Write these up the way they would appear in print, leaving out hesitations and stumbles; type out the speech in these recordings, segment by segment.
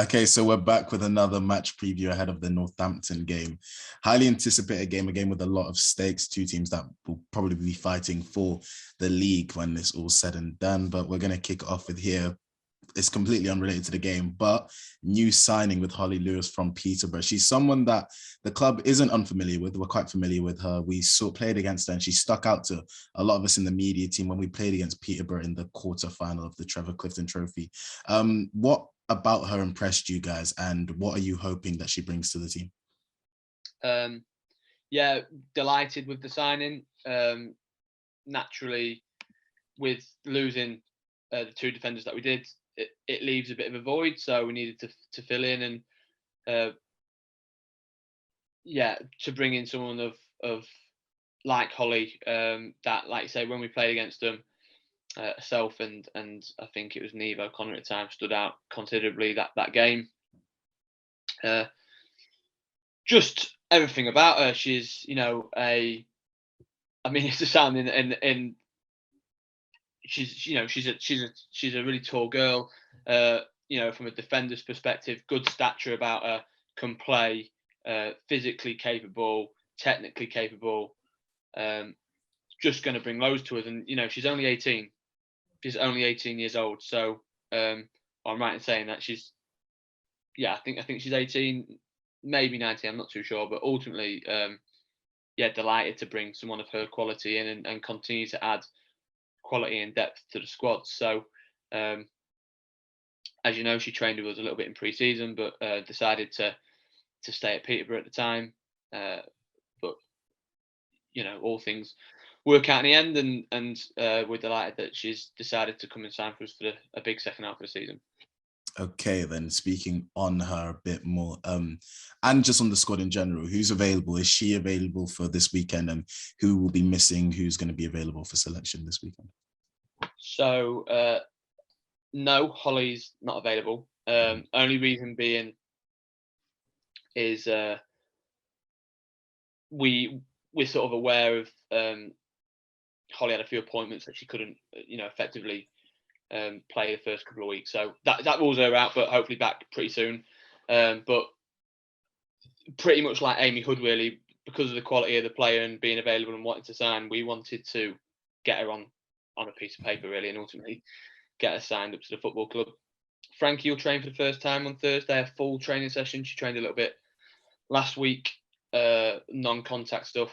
Okay, so we're back with another match preview ahead of the Northampton game. Highly anticipated game, a game with a lot of stakes, two teams that will probably be fighting for the league when it's all said and done. But we're going to kick off with here. It's completely unrelated to the game, but new signing with Holly Lewis from Peterborough. She's someone that the club isn't unfamiliar with. We're quite familiar with her. We played against her and she stuck out to a lot of us in the media team when we played against Peterborough in the quarterfinal of the Trevor Clifton Trophy. What about her impressed you guys, and what are you hoping that she brings to the team? Yeah, delighted with the signing. Naturally, with losing the two defenders that we did, it leaves a bit of a void, so we needed to fill in and to bring in someone of like Holly, that, like you say, when we played against them, herself and I think it was Neve O'Connor at the time stood out considerably that game. Just everything about her. She's, it's a sound in she's a really tall girl. From a defender's perspective, good stature about her, can play, physically capable, technically capable. Just going to bring loads to us, and she's only 18. She's only 18 years old, so I'm right in saying that I think she's 18, maybe 19. I'm not too sure, but ultimately, delighted to bring someone of her quality in and continue to add quality and depth to the squad. So, as you know, she trained with us a little bit in pre-season, but decided to stay at Peterborough at the time. But all things work out in the end, and we're delighted that she's decided to come and sign for us for a big second half of the season. Okay, then speaking on her a bit more, and just on the squad in general, who's available? Is she available for this weekend, and who will be missing? Who's going to be available for selection this weekend? So, no, Holly's not available. Only reason being is we're sort of aware of Holly had a few appointments that she couldn't, effectively play the first couple of weeks. So that rules her out, but hopefully back pretty soon. But pretty much like Amy Hood, really, because of the quality of the player and being available and wanting to sign, we wanted to get her on a piece of paper, really, and ultimately get her signed up to the football club. Frankie will train for the first time on Thursday, a full training session. She trained a little bit last week, non-contact stuff.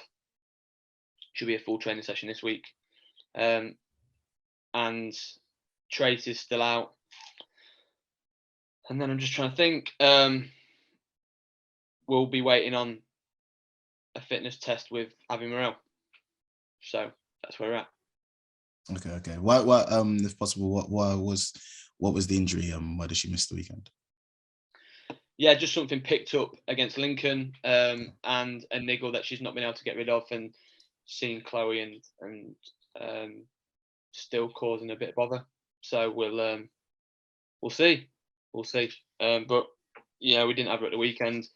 Should be a full training session this week. And Trace is still out. And then I'm just trying to think. We'll be waiting on a fitness test with Avi Morel. So that's where we're at. Okay. What if possible, what was the injury? Why did she miss the weekend? Yeah, just something picked up against Lincoln, and a niggle that she's not been able to get rid of, and seeing Chloe and still causing a bit of bother. So we'll see. But we didn't have her at the weekend.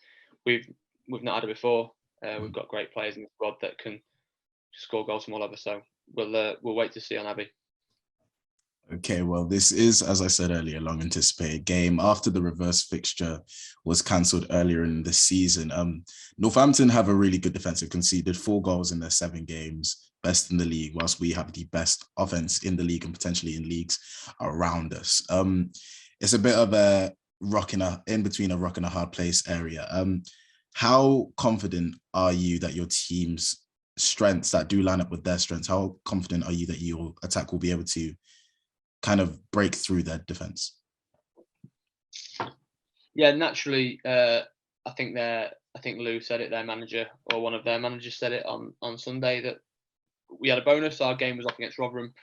We've not had her before. We've got great players in the squad that can score goals from all over. So we'll wait to see on Abby. Okay, well, this is, as I said earlier, a long anticipated game after the reverse fixture was cancelled earlier in the season. Northampton have a really good defense. They've conceded 4 goals in their 7 games, best in the league, whilst we have the best offense in the league and potentially in leagues around us. It's a bit of a in between a rock and a hard place area. How confident are you that your team's strengths that do line up with their strengths, how confident are you that your attack will be able to kind of break through their defense? Yeah, naturally, I think Lou said it, their manager, or one of their managers said it on Sunday, that we had a bonus. Our game was up against Rotherham.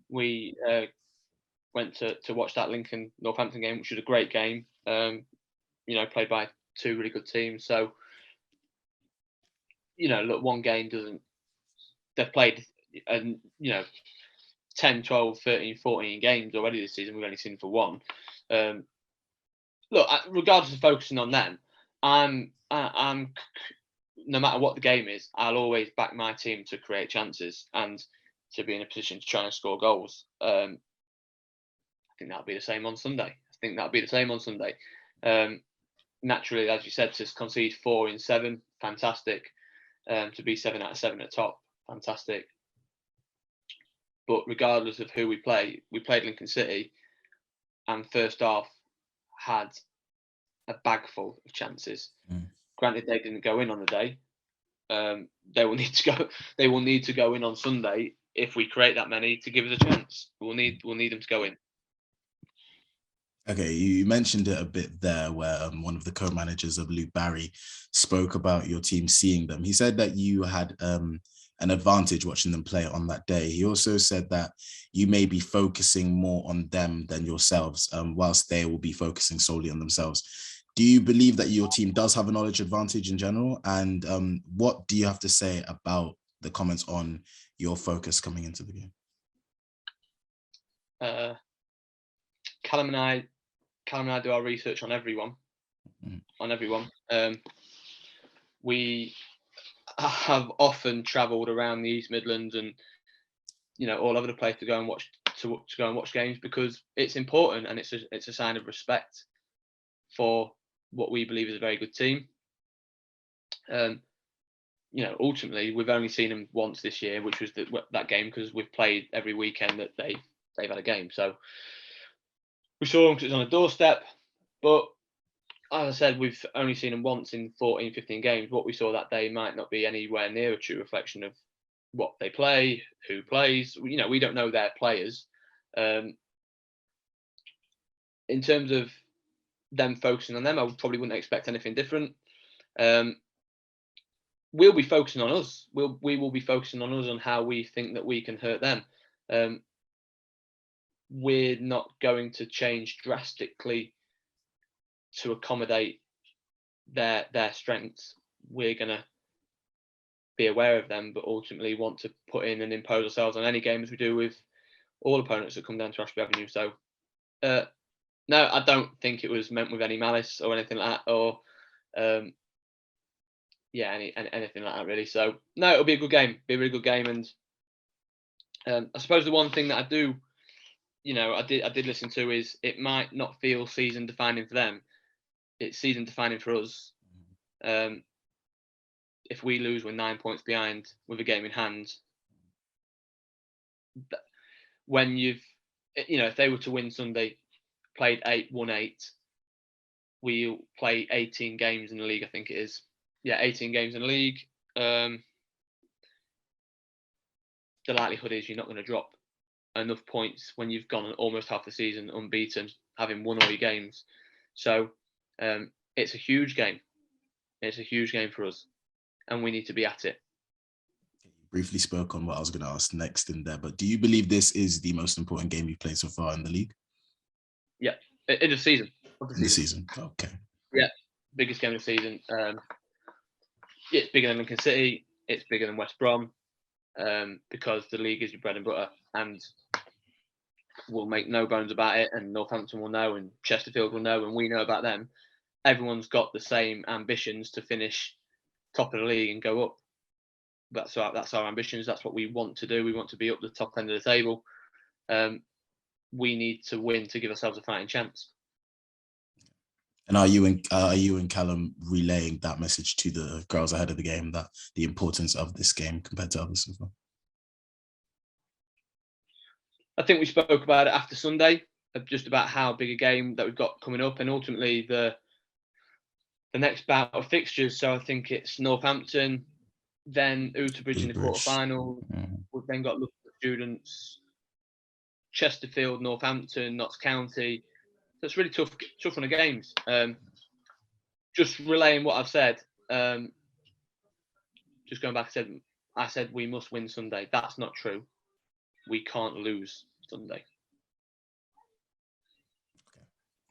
We went to watch that Lincoln Northampton game, which was a great game. Played by 2 really good teams. So, look, one game doesn't. They've played, 10, 12, 13, 14 games already this season. We've only seen for 1. Look, regardless of focusing on them, I'm no matter what the game is, I'll always back my team to create chances and to be in a position to try and score goals. I think that'll be the same on Sunday. Naturally, as you said, to concede 4 in 7, fantastic. To be 7 out of 7 at top, fantastic. But regardless of who we played Lincoln City, and first half had a bag full of chances. Granted, they didn't go in on the day. They will need to go. They will need to go in on Sunday if we create that many to give us a chance. We'll need them to go in. Okay, you mentioned it a bit there where one of the co-managers of Luke Barry spoke about your team seeing them. He said that you had an advantage watching them play on that day. He also said that you may be focusing more on them than yourselves, whilst they will be focusing solely on themselves. Do you believe that your team does have a knowledge advantage in general? And what do you have to say about the comments on your focus coming into the game? Callum and I do our research on everyone. We have often travelled around the East Midlands and all over the place to go and watch games, because it's important and it's a sign of respect for what we believe is a very good team. Ultimately, we've only seen them once this year, which was that game, because we've played every weekend that they've had a game. So we saw them because it was on a doorstep, but as I said, we've only seen them once in 14, 15 games. What we saw that day might not be anywhere near a true reflection of what they play, who plays. We don't know their players. In terms of them focusing on them, I probably wouldn't expect anything different. We'll be focusing on us. We will be focusing on us, on how we think that we can hurt them. We're not going to change drastically to accommodate their strengths. We're going to be aware of them, but ultimately want to put in and impose ourselves on any game, as we do with all opponents that come down to Ashby Avenue. So, no, I don't think it was meant with any malice or anything like that, or anything like that, really. So, no, it'll be a good game. Be a really good game, and I suppose the one thing that I do, I did listen to, is it might not feel season defining for them. It's season defining for us. If we lose, we're 9 points behind with a game in hand. When if they were to win Sunday, played 8, won 8, we'll play 18 games in the league, I think it is. Yeah, 18 games in the league. The likelihood is you're not going to drop enough points when you've gone almost half the season unbeaten, having won all your games. So it's a huge game. It's a huge game for us, and we need to be at it. You briefly spoke on what I was going to ask next in there, but do you believe this is the most important game you've played so far in the league? Yeah, in the season. In the season, okay. Yeah, biggest game of the season. It's bigger than Lincoln City. It's bigger than West Brom, because the league is your bread and butter, and we'll make no bones about it. And Northampton will know, and Chesterfield will know, and we know about them. Everyone's got the same ambitions to finish top of the league and go up. That's our ambitions. That's what we want to do. We want to be up the top end of the table. We need to win to give ourselves a fighting chance. And are you and Callum relaying that message to the girls ahead of the game, that the importance of this game compared to others as well? I think we spoke about it after Sunday, just about how big a game that we've got coming up, and ultimately the next bout of fixtures. So I think it's Northampton, then Uterbridge in the quarterfinal. We've then got Loughborough Students, Chesterfield, Northampton, Notts County. So it's really tough run of games. Just relaying what I've said. Just going back, I said we must win Sunday. That's not true. We can't lose Sunday.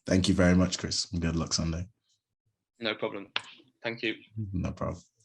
Thank you very much, Chris. Good luck Sunday. No problem. Thank you. No problem.